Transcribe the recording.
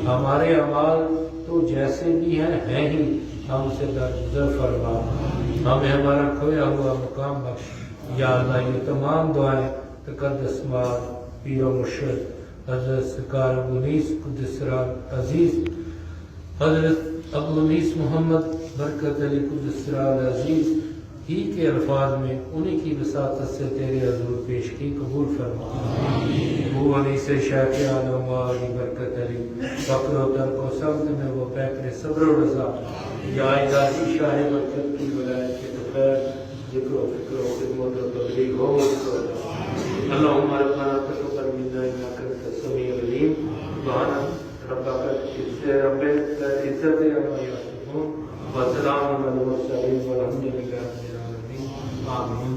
ہمارے اعمال تو جیسے بھی ہیں ہی، ہم سے درگزر فرما، ہمیں ہمارا کھویا ہوا مقام بخش۔ یا اللہ یہ تمام دعائیں تقدس مار پیر و مرشد حضرت سرکار ابو انیس قدس سرار عزیز، حضرت ابو انیس محمد برکت علی قدس سرار عزیز ہی کے الفاظ میں انہی کی وساطت سے تیرے حضور پیش کی، قبول فرما۔ ابو انیس شیخ عالم والی برکت علی فقر و ترک و سبت میں وہ پیکر صبر و رضا، یا الہی شاہ برکت کی ولایت کے بغیر ذکر و فکر و خدمت و تبلیغ ہو۔ اللہم ربنا تقبل منا انک انت السمیع العلیم، سبحان ربک رب العزت عما یصفون وسلام علی المرسلین والحمد للہ رب العالمین، آمین۔